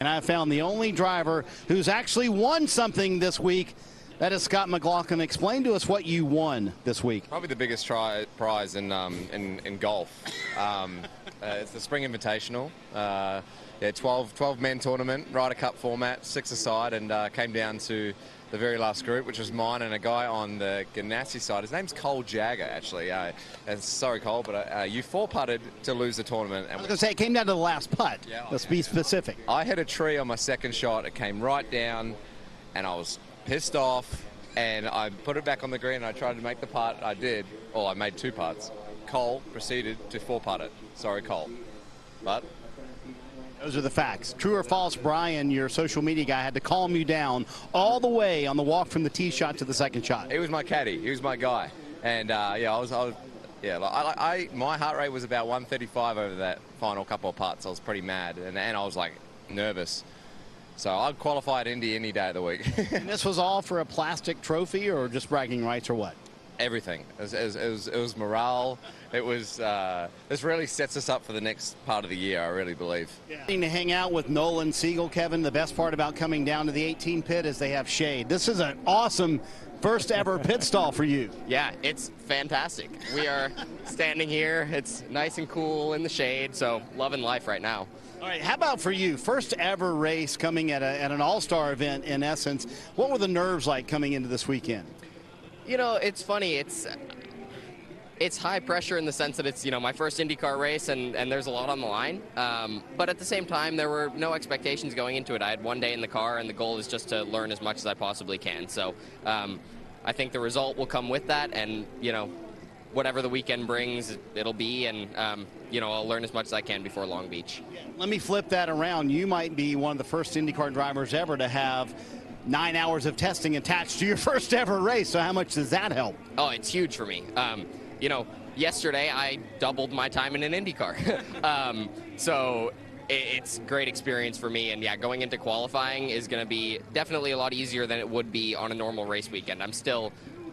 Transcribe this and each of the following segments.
And I found the only driver who's actually won something this week. That is Scott McLaughlin. Explain to us what you won this week. Probably the biggest prize in golf. It's the Spring Invitational. 12-man tournament, Ryder Cup format, 6 aside, and came down to the very last group, which was mine and a guy on the Ganassi side. His name's Cole Jagger, actually. Sorry, Cole, but you 4-putted to lose the tournament. I was going to say, it came down to the last putt. Yeah, let's be specific. I hit a tree on my second shot. It came right down, and I was pissed off, and I put it back on the green, and I tried to make the putt. I did. Well, I made 2 putts. Cole proceeded to 4-putt it. Sorry, Cole. But those are the facts. True or false, Brian, your social media guy, had to calm you down all the way on the walk from the tee shot to the second shot. He was my caddy. He was my guy. And, my heart rate was about 135 over that final couple of putts. I was pretty mad, and I was, nervous. So I'd qualify at Indy any day of the week. And this was all for a plastic trophy or just bragging rights or what? Everything. It was morale. It was. This really sets us up for the next part of the year, I really believe. Yeah. To hang out with Nolan Siegel, Kevin. The best part about coming down to the 18 pit is they have shade. This is an awesome first ever pit stall for you. Yeah, it's fantastic. We are standing here. It's nice and cool in the shade, so loving life right now. All right, how about for you? First ever race coming at an all-star event, in essence. What were the nerves like coming into this weekend? You know, it's funny. It's high pressure in the sense that it's, my first IndyCar race and there's a lot on the line. But at the same time, there were no expectations going into it. I had one day in the car, and the goal is just to learn as much as I possibly can. So I think the result will come with that, and, whatever the weekend brings, it'll be, and, I'll learn as much as I can before Long Beach. Let me flip that around. You might be one of the first IndyCar drivers ever to have 9 hours of testing attached to your first ever race. So how much does that help? Oh, it's huge for me. Yesterday I doubled my time in an IndyCar. So it's a great experience for me. And yeah, going into qualifying is going to be definitely a lot easier than it would be on a normal race weekend. I'm still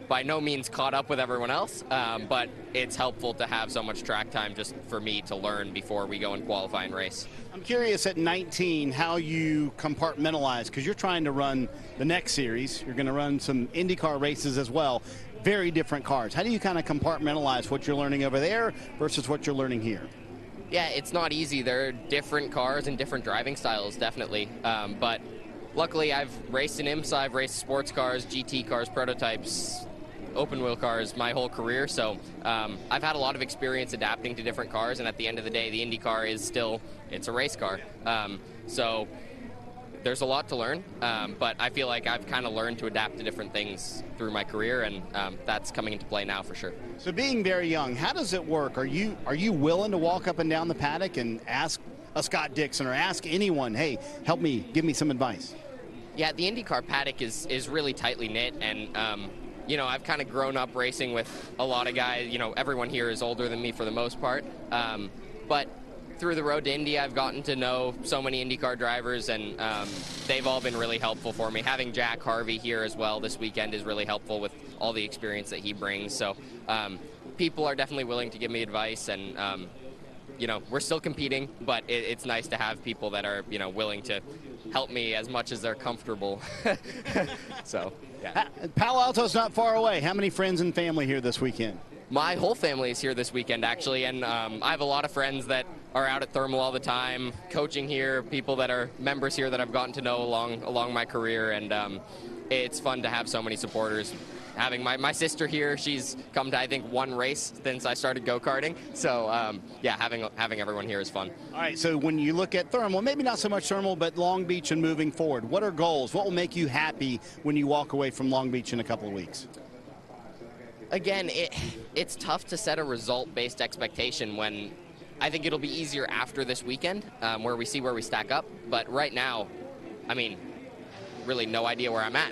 by no means caught up with everyone else, but it's helpful to have so much track time just for me to learn before we go and qualify and race. I'm curious at 19 how you compartmentalize, because you're trying to run the next series. You're going to run some IndyCar races as well. Very different cars. How do you kind of compartmentalize what you're learning over there versus what you're learning here? Yeah, it's not easy. There are different cars and different driving styles, definitely. But luckily, I've raced in IMSA, I've raced sports cars, GT cars, prototypes, open wheel cars my whole career, so I've had a lot of experience adapting to different cars, and at the end of the day, the IndyCar is still, it's a race car. So there's a lot to learn, but I feel like I've kind of learned to adapt to different things through my career, and that's coming into play now for sure. So being very young, how does it work? Are you willing to walk up and down the paddock and ask a Scott Dixon or ask anyone, hey, help me, give me some advice? Yeah, the IndyCar paddock is really tightly knit, and I've kind of grown up racing with a lot of guys. Everyone here is older than me for the most part. But through the road to Indy, I've gotten to know so many IndyCar drivers, and they've all been really helpful for me. Having Jack Harvey here as well this weekend is really helpful with all the experience that he brings. So people are definitely willing to give me advice, and we're still competing, but it's nice to have people that are, willing to help me as much as they're comfortable. So, yeah. Palo Alto's not far away. How many friends and family here this weekend? My whole family is here this weekend, actually, and I have a lot of friends that are out at Thermal all the time, coaching here, people that are members here that I've gotten to know along my career, and it's fun to have so many supporters. Having my sister here, she's come to, I think, one race since I started go-karting. So, having everyone here is fun. All right, so when you look at Thermal, maybe not so much Thermal, but Long Beach and moving forward, what are goals? What will make you happy when you walk away from Long Beach in a couple of weeks? Again, it's tough to set a result-based expectation when I think it'll be easier after this weekend where we see where we stack up. But right now, really no idea where I'm at.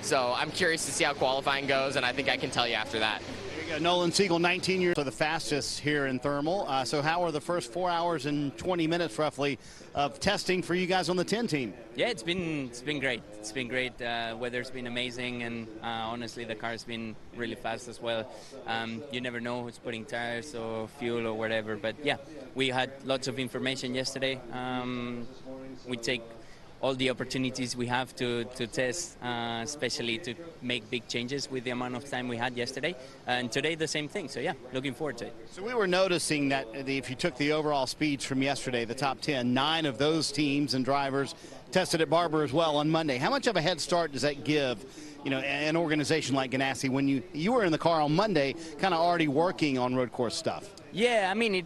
So I'm curious to see how qualifying goes, and I think I can tell you after that. There you go. Nolan Siegel, 19 years, so the fastest here in Thermal. So how are the first 4 hours and 20 minutes roughly of testing for you guys on the 10 team? Yeah, it's been great. It's been great. Weather's been amazing, and honestly, the car's been really fast as well. You never know who's putting tires or fuel or whatever, but yeah, we had lots of information yesterday. we take all the opportunities we have to test, especially to make big changes with the amount of time we had yesterday. And today the same thing. So yeah, looking forward to it. So we were noticing that if you took the overall speeds from yesterday, the top 10, 9 of those teams and drivers tested at Barber as well on Monday. How much of a head start does that give, an organization like Ganassi when you were in the car on Monday kind of already working on road course stuff? Yeah, I mean,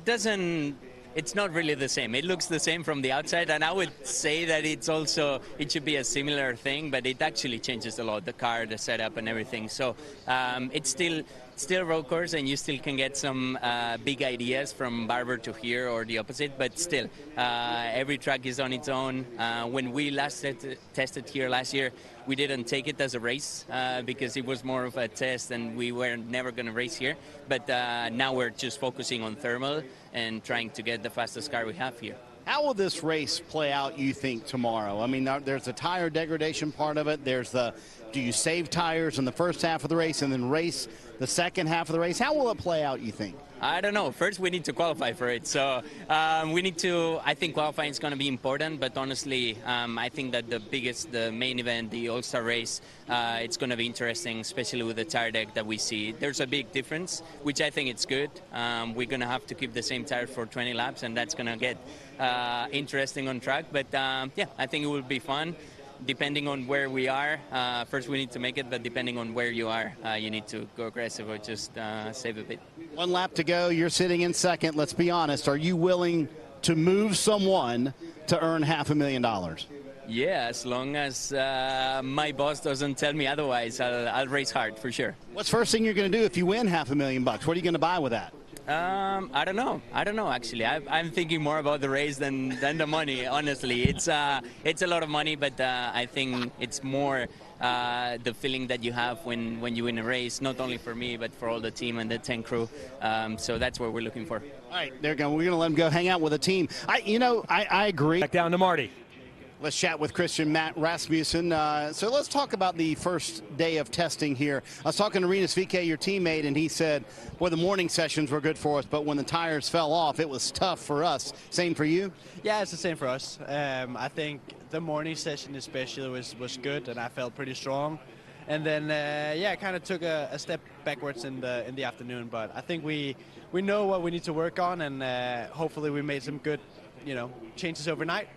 it's not really the same. It looks the same from the outside, and I would say that it should be a similar thing, but it actually changes a lot, the car, the setup, and everything. So it's still road course, and you still can get some big ideas from Barber to here or the opposite, but still, every track is on its own. When we last tested here last year, we didn't take it as a race because it was more of a test, and we were never going to race here. But now we're just focusing on thermal and trying to get the fastest car we have here. How will this race play out, you think, tomorrow? I mean, there's a tire degradation part of it. There's do you save tires in the first half of the race and then race the second half of the race? How will it play out, you think? I don't know. First, we need to qualify for it. So I think qualifying is going to be important. But honestly, I think that the main event, the All-Star race, it's going to be interesting, especially with the tire deck that we see. There's a big difference, which I think it's good. We're going to have to keep the same tire for 20 laps, and that's going to get interesting on track. But yeah, I think it will be fun. Depending on where we are, first we need to make it, but depending on where you are, you need to go aggressive or just save a bit. One lap to go. You're sitting in second. Let's be honest. Are you willing to move someone to earn $500,000? Yeah, as long as my boss doesn't tell me otherwise, I'll race hard for sure. What's first thing you're going to do if you win $500,000? What are you going to buy with that? I don't know. Actually, I'm thinking more about the race than the money. Honestly, it's a lot of money, but I think it's more the feeling that you have when you win a race. Not only for me, but for all the team and the 10 crew. So that's what we're looking for. All right, there you go. We're going to let him go hang out with the team. I agree. Back down to Marty. Let's chat with Christian Rasmussen. So let's talk about the first day of testing here. I was talking to Rinus VeeKay, your teammate, and he said, well, the morning sessions were good for us, but when the tires fell off, it was tough for us. Same for you? Yeah, it's the same for us. I think the morning session especially was good, and I felt pretty strong. And then, I kind of took a step backwards in the afternoon, but I think we know what we need to work on, and hopefully we made some good changes overnight,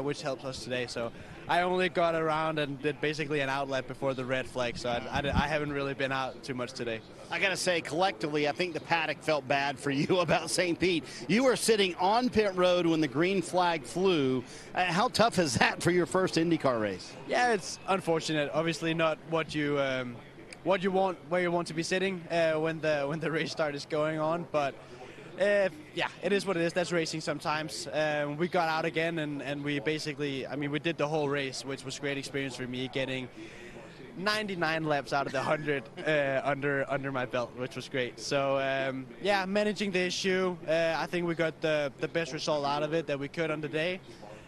which helps us today. So I only got around and did basically an outlet before the red flag, so I haven't really been out too much today. I got to say, collectively, I think the paddock felt bad for you about St. Pete. You were sitting on pit road when the green flag flew. How tough is that for your first IndyCar race? Yeah, it's unfortunate. Obviously not what you want, where you want to be sitting when the race start is going on, but yeah, it is what it is. That's racing sometimes. We got out again, and we basically, we did the whole race, which was a great experience for me, getting 99 laps out of the 100 under my belt, which was great. So, yeah, managing the issue, I think we got the best result out of it that we could on the day.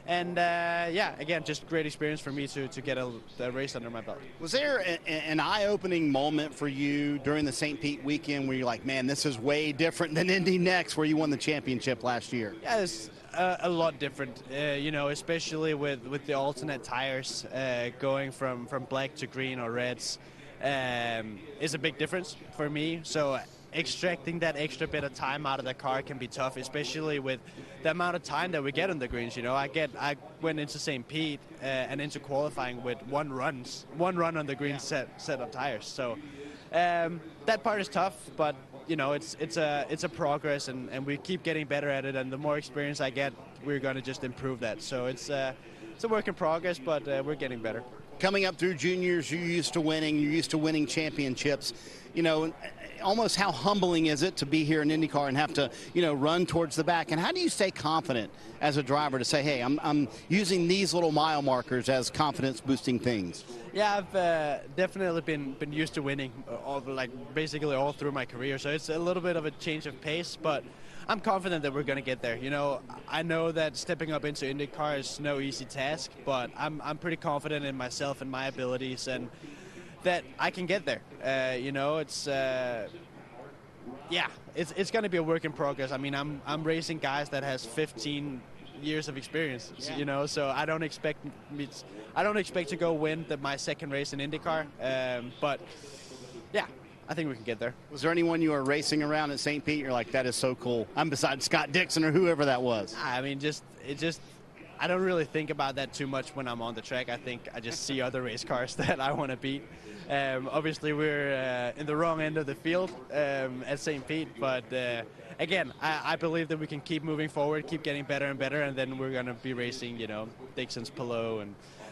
And, yeah, again, just great experience for me to get a race under my belt. Was there an eye-opening moment for you during the St. Pete weekend where you're like, man, this is way different than Indy Next, where you won the championship last year? Yeah, it's a lot different, especially with the alternate tires going from black to green or reds is a big difference for me. So extracting that extra bit of time out of the car can be tough, especially with the amount of time that we get on the greens. I went into St. Pete and into qualifying with one run on the green set of tires. So that part is tough, but it's a progress, and we keep getting better at it. And the more experience I get, we're going to just improve that. So it's a work in progress, but we're getting better. Coming up through juniors, you're used to winning championships. Almost how humbling is it to be here in IndyCar and have to, run towards the back? And how do you stay confident as a driver to say, hey, I'm using these little mile markers as confidence-boosting things? Yeah, I've definitely been used to winning, basically all through my career. So it's a little bit of a change of pace, but I'm confident that we're going to get there. I know that stepping up into IndyCar is no easy task, but I'm pretty confident in myself and my abilities, and that I can get there. It's going to be a work in progress. I'm racing guys that has 15 years of experience, you know. So I don't expect to go win my second race in IndyCar, but yeah, I think we can get there. Was there anyone you were racing around at St. Pete? You're like, that is so cool. I'm beside Scott Dixon or whoever that was. I mean, I don't really think about that too much when I'm on the track. I think I just see other race cars that I want to beat. Obviously, we're in the wrong end of the field at St. Pete, but again, I believe that we can keep moving forward, keep getting better and better, and then we're going to be racing, you know, Dixon's Pillow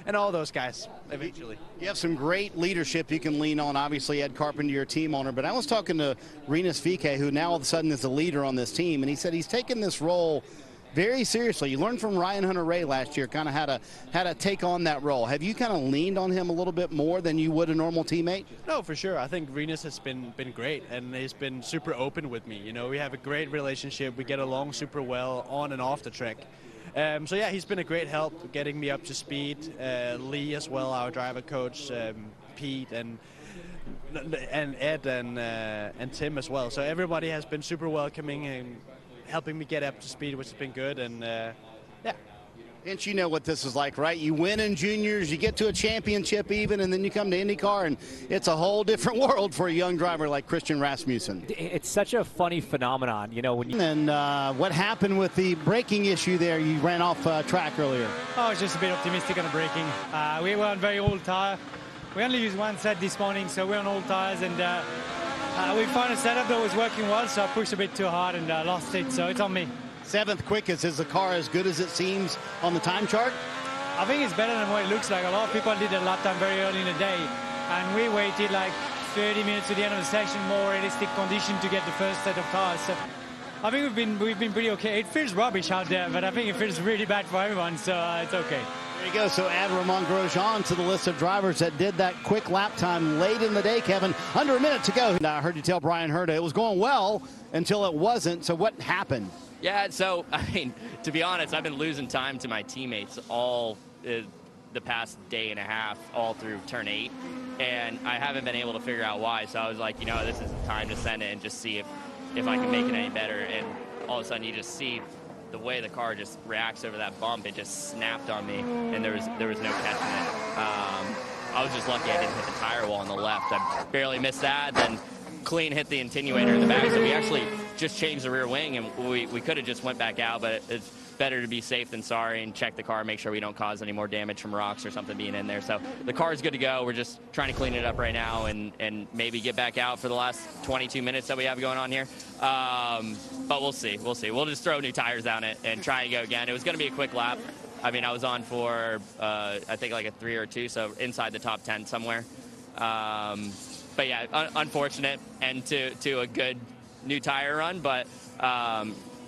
and all those guys eventually. You have some great leadership you can lean on. Obviously, Ed Carpenter, your team owner, but I was talking to Rinus VeeKay, who now all of a sudden is the leader on this team, and he said he's taken this role very seriously. You learned from Ryan Hunter-Reay last year kind of how to take on that role. Have you kind of leaned on him a little bit more than you would a normal teammate? No, for sure. I think Rinus has been great, and he's been super open with me. You know, we have a great relationship. We get along super well on and off the track. So yeah, he's been a great help getting me up to speed. Lee as well, our driver coach, Pete and Ed and Tim as well. So everybody has been super welcoming and helping me get up to speed, which has been good. And yeah. And you know what this is like, right? You win in juniors, you get to a championship even, and then you come to IndyCar, and it's a whole different world for a young driver like Christian Rasmussen. It's such a funny phenomenon, you know. When you and what happened with the braking issue there? You ran off track earlier. I was just a bit optimistic on the braking. We were on very old tire. We only used one set this morning, so we're on old tires, and we found a setup that was working well, so I pushed a bit too hard and lost it, so it's on me. 7th quickest. Is the car as good as it seems on the time chart? I think it's better than what it looks like. A lot of people did a lap time very early in the day, and we waited like 30 minutes to the end of the session, more realistic condition to get the first set of cars. So I think we've been pretty okay. It feels rubbish out there, but I think it feels really bad for everyone, so it's okay. There you go. So add Romain Grosjean to the list of drivers that did that quick lap time late in the day, Kevin. Under a minute to go. And I heard you tell Brian Herta it was going well until it wasn't. So what happened? Yeah, so, I mean, to be honest, I've been losing time to my teammates all the past day and a half, all through turn 8, and I haven't been able to figure out why. So I was like, you know, this is the time to send it and just see if I can make it any better. And all of a sudden you just see the way the car just reacts over that bump. It just snapped on me, and there was no catching it. I was just lucky I didn't hit the tire wall on the left. I barely missed that, then clean hit the attenuator in the back. So we actually just changed the rear wing, and we could have just went back out, but it's better to be safe than sorry and check the car, make sure we don't cause any more damage from rocks or something being in there. So the car is good to go. We're just trying to clean it up right now and maybe get back out for the last 22 minutes that we have going on here. But we'll see. We'll just throw new tires on it and try and go again. It was going to be a quick lap. I mean, I was on for, I think, like a 3 or 2, so inside the top 10 somewhere. But yeah, unfortunate end to a good new tire run, but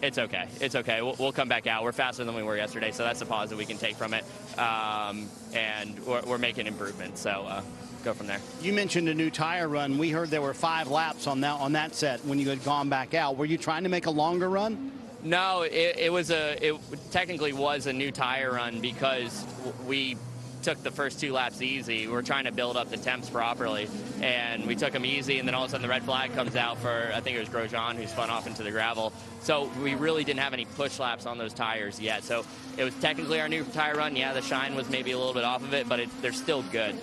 it's okay. It's okay. We'll come back out. We're faster than we were yesterday, so that's a positive we can take from it. And we're making improvements, so go from there. You mentioned a new tire run. We heard there were 5 laps on that set when you had gone back out. Were you trying to make a longer run? No, it technically was a new tire run because we took the first 2 laps easy. We're trying to build up the temps properly, and we took them easy, and then all of a sudden the red flag comes out for, I think it was Grosjean, who spun off into the gravel. So we really didn't have any push laps on those tires yet. So it was technically our new tire run. Yeah, the shine was maybe a little bit off of it, but they're still good.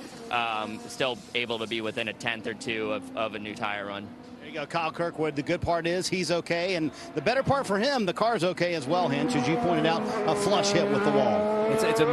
Still able to be within a 10th or 2 of a new tire run. There you go, Kyle Kirkwood. The good part is he's okay, and the better part for him, the car's okay as well, Hinch, as you pointed out, a flush hit with the wall. it's amazing.